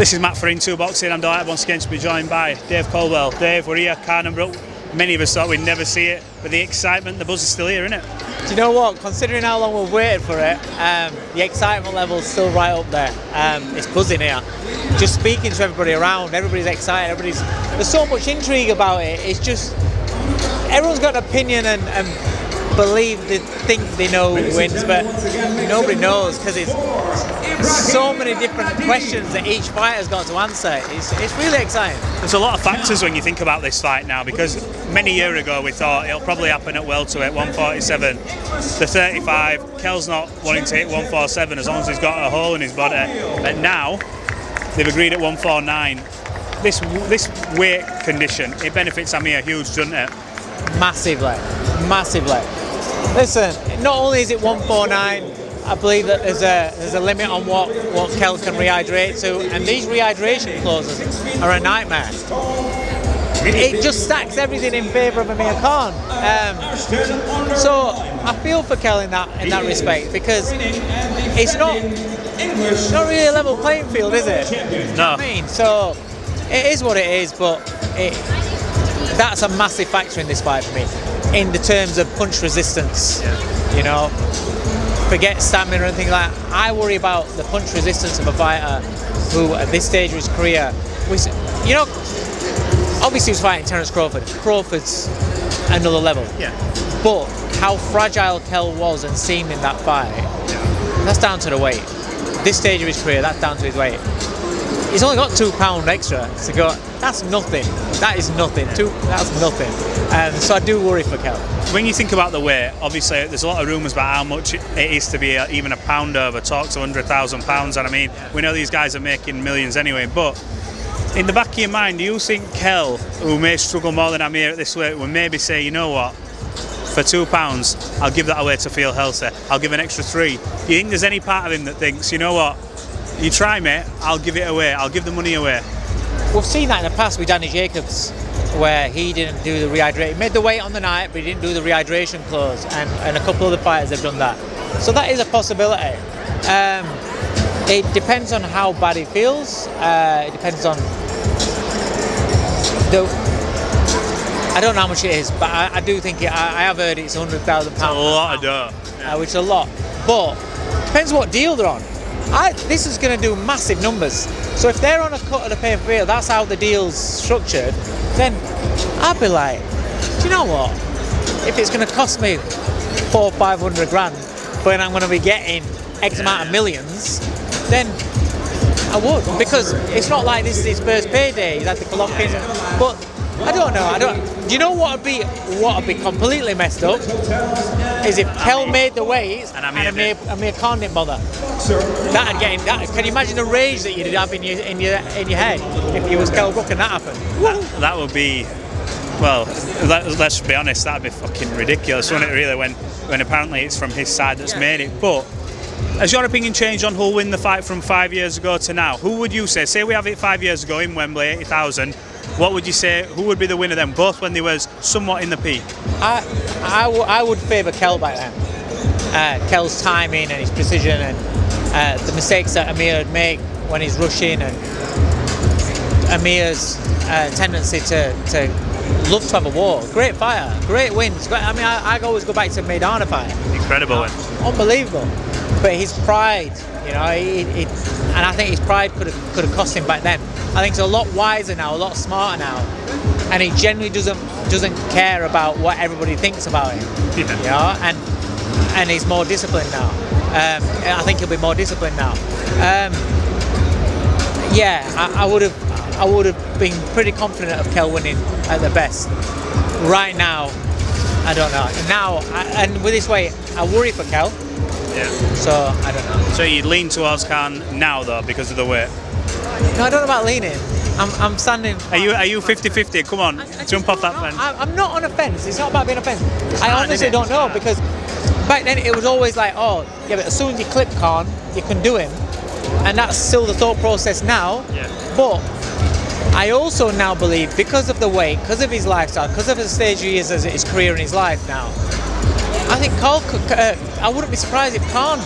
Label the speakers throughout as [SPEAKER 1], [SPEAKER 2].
[SPEAKER 1] This is Matt for Into Boxing. I'm delighted once again to be joined by Dave Coldwell. Dave, we're here, Kell Brook. Many of us thought we'd never see it, but the excitement, the buzz is still here, isn't it?
[SPEAKER 2] Do you know what? Considering how long we've waited for it, the excitement level's still right up there. It's buzzing here. Just speaking to everybody around, everybody's excited. There's so much intrigue about it. It's just everyone's got an opinion and believe they think they know who wins, but nobody knows because it's so many different questions that each fighter's got to answer. It's really exciting.
[SPEAKER 1] There's a lot of factors when you think about this fight now, because many years ago we thought it'll probably happen at welterweight 147. The 35, Kell's not wanting to hit 147 as long as he's got a hole in his body. But now they've agreed at 149. This weight condition, it benefits Amir huge, doesn't it?
[SPEAKER 2] Massively. Listen, not only is it 149, I believe that there's a limit on what Kell can rehydrate to, and these rehydration clauses are a nightmare. It just stacks everything in favour of Amir Khan. So I feel for Kell in that respect, because it's not really a level playing field, is it?
[SPEAKER 1] No.
[SPEAKER 2] You know what I mean? So it is what it is, but that's a massive factor in this fight for me, in the terms of punch resistance.
[SPEAKER 1] Yeah.
[SPEAKER 2] You know, forget stamina and things like that. I worry about the punch resistance of a fighter who, at this stage of his career, obviously was fighting Terence Crawford. Crawford's another level.
[SPEAKER 1] Yeah.
[SPEAKER 2] But how fragile Kell was and seemed in that fight, that's down to the weight. This stage of his career, that's down to his weight. He's only got 2 pounds extra to go. That's nothing. That is nothing. That's nothing. So I do worry for Kell.
[SPEAKER 1] When you think about the weight, obviously there's a lot of rumours about how much it is to be even a pound over. Talks of £100,000, and I mean, we know these guys are making millions anyway. But in the back of your mind, do you think Kell, who may struggle more than Amir at this weight, will maybe say, you know what, for £2, I'll give that away to feel healthy. I'll give an extra 3. Do you think there's any part of him that thinks, you know what, you try, mate, I'll give it away. I'll give the money away.
[SPEAKER 2] We've seen that in the past with Danny Jacobs, where he didn't do the rehydration. He made the weight on the night, but he didn't do the rehydration clause, and a couple of the fighters have done that. So that is a possibility. It depends on how bad he feels. It depends on I don't know how much it is, but I do think I have heard it's £100,000.
[SPEAKER 1] It's a lot of dough. Yeah.
[SPEAKER 2] Which is a lot. But depends what deal they're on. This is going to do massive numbers. So if they're on a cut of the pay-per-view, that's how the deal's structured, then I'd be like, do you know what? If it's going to cost me 400 or 500 grand, but I'm going to be getting X amount of millions, then I would. Because it's not like this is his first payday. He's had the Colombians. But I don't know. Do you know what would be completely messed up? Is if Kell made the weights and Amir Khan didn't bother. That'd get him. Can you imagine the rage that you'd have in your head if you was Kell Brook and that happened?
[SPEAKER 1] That would be, well, let's be honest, that'd be fucking ridiculous, wouldn't it? Really, when apparently it's from his side that's made it. But has your opinion changed on who'll win the fight from 5 years ago to now? Who would you say? Say we have it 5 years ago in Wembley, 80,000. What would you say? Who would be the winner then? Both when they was somewhat in the peak.
[SPEAKER 2] I would favour Kell back then. Kell's timing and his precision and the mistakes that Amir would make when he's rushing, and Amir's tendency to love to have a war. Great fighter, great wins. I always go back to Maidana fight.
[SPEAKER 1] Incredible win.
[SPEAKER 2] Unbelievable. But his pride, and I think his pride could have cost him back then. I think he's a lot wiser now, a lot smarter now, and he generally doesn't care about what everybody thinks about him.
[SPEAKER 1] Yeah.
[SPEAKER 2] And he's more disciplined now. I think he'll be more disciplined now. I would have been pretty confident of Kell winning at the best. Right now, I don't know. Now, and with this weight, I worry for Kell.
[SPEAKER 1] Yeah.
[SPEAKER 2] So I don't know.
[SPEAKER 1] So you'd lean towards Khan now though because of the weight?
[SPEAKER 2] No, I don't know about leaning. I'm standing.
[SPEAKER 1] Are you 50-50? Come on, jump off that fence.
[SPEAKER 2] I'm not on a fence. It's not about being on a fence. I honestly don't know, because back then it was always like, oh, yeah, but as soon as you clip Khan, you can do him, and that's still the thought process now.
[SPEAKER 1] Yeah.
[SPEAKER 2] But I also now believe, because of the weight, because of his lifestyle, because of the stage he is as his career in his life now, I think I wouldn't be surprised if Khan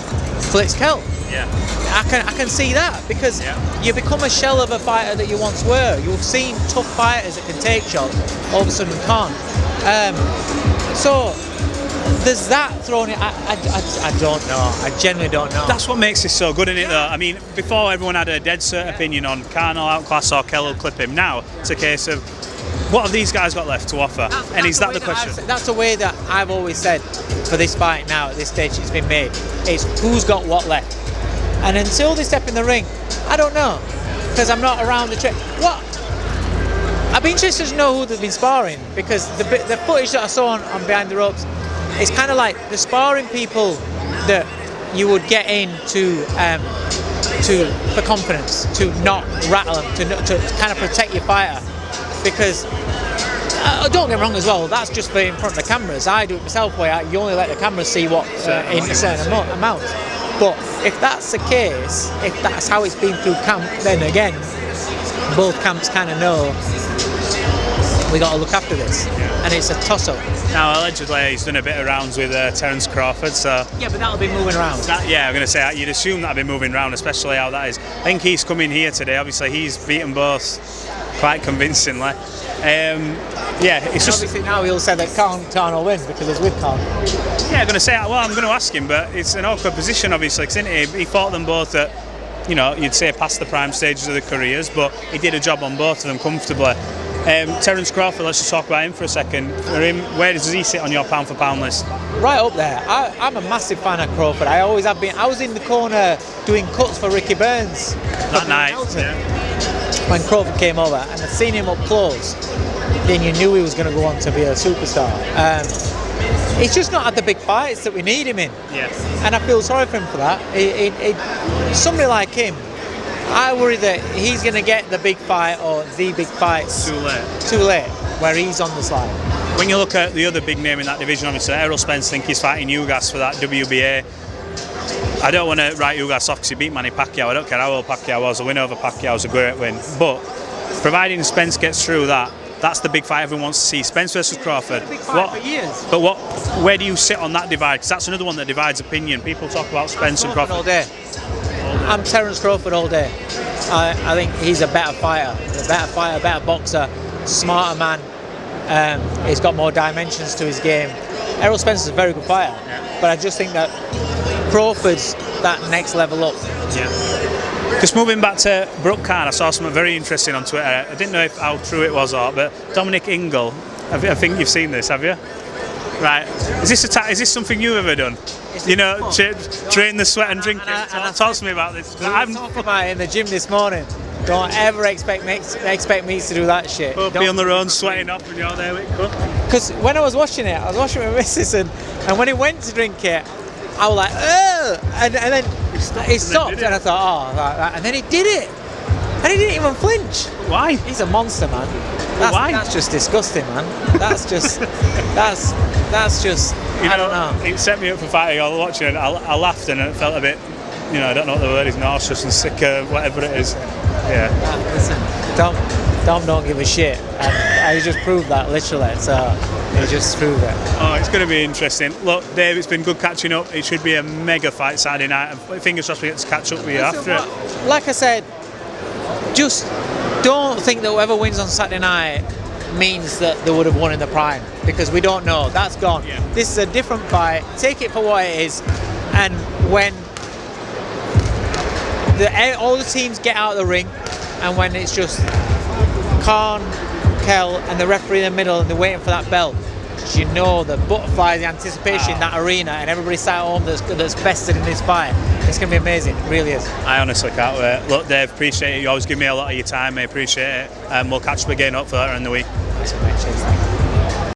[SPEAKER 2] Blitz Kell.
[SPEAKER 1] Yeah.
[SPEAKER 2] I can see that because you become a shell of a fighter that you once were. You've seen tough fighters that can take shots, all of a sudden can't. So there's that thrown in. I don't know. I genuinely don't know.
[SPEAKER 1] That's what makes this so good, isn't it? Though I mean, before everyone had a dead cert opinion on Khan will outclass or Kell will clip him. Now it's a case of what have these guys got left to offer? And is that the question?
[SPEAKER 2] That's the way that I've always said for this fight now at this stage it's been made. It's who's got what left. And until they step in the ring, I don't know, because I'm not around the track. What? I'd be interested to know who they've been sparring, because the footage that I saw on Behind the Ropes, it's kind of like the sparring people that you would get in for confidence, to not rattle them, to kind of protect your fighter. Because don't get me wrong as well, that's just for in front of the cameras. I do it myself where you only let the cameras see what in a certain amount. But if that's the case, if that's how it's been through camp, then again, both camps kind of know we got to look after this, and it's a toss-up.
[SPEAKER 1] Now, allegedly, he's done a bit of rounds with Terence Crawford, so...
[SPEAKER 2] Yeah, but that'll be moving around.
[SPEAKER 1] I'm going to say, you'd assume that'll be moving around, especially how that is. I think he's coming here today. Obviously, he's beaten both quite convincingly. It's just...
[SPEAKER 2] Obviously, now he'll say that Khan will win because it's with Khan.
[SPEAKER 1] Yeah, I'm going to say, well, I'm going to ask him, but it's an awkward position, obviously, because he fought them both at, you'd say past the prime stages of their careers, but he did a job on both of them comfortably. Terence Crawford, let's just talk about him for a second. For him, where does he sit on your pound for pound list?
[SPEAKER 2] Right up there. I'm a massive fan of Crawford. I always have been. I was in the corner doing cuts for Ricky Burns
[SPEAKER 1] that night.
[SPEAKER 2] When Crawford came over, and I'd seen him up close, then you knew he was going to go on to be a superstar. He's just not had the big fights that we need him in.
[SPEAKER 1] Yes.
[SPEAKER 2] And I feel sorry for him for that. Somebody like him, I worry that he's going to get the big fight or the big fights too late, where he's on the slide.
[SPEAKER 1] When you look at the other big name in that division, obviously Errol Spence, think he's fighting Ugas for that WBA. I don't want to write Ugas off because he beat Manny Pacquiao. I don't care how old Pacquiao was. A win over Pacquiao was a great win. But providing Spence gets through that, that's the big fight everyone wants to see. Spence versus Crawford.
[SPEAKER 2] It's been a big fight for years.
[SPEAKER 1] But where do you sit on that divide? Because that's another one that divides opinion. People talk about Spence and Crawford
[SPEAKER 2] all day. I'm Terence Crawford all day. I think he's a better fighter, a better boxer, smarter man. He's got more dimensions to his game. Errol Spence is a very good fighter, but I just think that Crawford's that next level up.
[SPEAKER 1] Yeah. Just moving back to Brook Khan, I saw something very interesting on Twitter. I didn't know how true it was or not, but Dominic Ingle, I think you've seen this, have you? Right. Is this something you've ever done? Train the sweat and drink it. Talk to me about this.
[SPEAKER 2] I was talking about it in the gym this morning. Don't ever expect me to do that shit.
[SPEAKER 1] Both be on their own, sweating up, and you're there with cut.
[SPEAKER 2] Because when I was watching it, with my missus, and when he went to drink it, I was like, ugh! And then he stopped, and I thought, oh, like that. And then he did it, and he didn't even flinch.
[SPEAKER 1] Why?
[SPEAKER 2] He's a monster, man.
[SPEAKER 1] Why?
[SPEAKER 2] That's just disgusting, man. That's just. I don't know.
[SPEAKER 1] It set me up for fighting. I was watching it. I laughed and it felt a bit. I don't know what the word is. Nauseous and sick, whatever it is. Yeah.
[SPEAKER 2] Listen, Dom don't give a shit. And he just proved that, literally. So he just proved it.
[SPEAKER 1] Oh, it's going to be interesting. Look, Dave, it's been good catching up. It should be a mega fight Saturday night. And fingers crossed we get to catch up with you after it.
[SPEAKER 2] Like I said, just don't think that whoever wins on Saturday night means that they would have won in the prime, because we don't know. That's gone. Yeah. This is a different fight. Take it for what it is. And when all the teams get out of the ring, and when it's just Khan, Kell, and the referee in the middle, and they're waiting for that bell, you know the butterflies, the anticipation in that arena, and everybody sat at home that's vested in this fight. It's going to be amazing. It really is.
[SPEAKER 1] I honestly can't wait. Look, Dave, appreciate it. You always give me a lot of your time. I appreciate it. And we'll catch up again up further in the week.
[SPEAKER 2] That's what I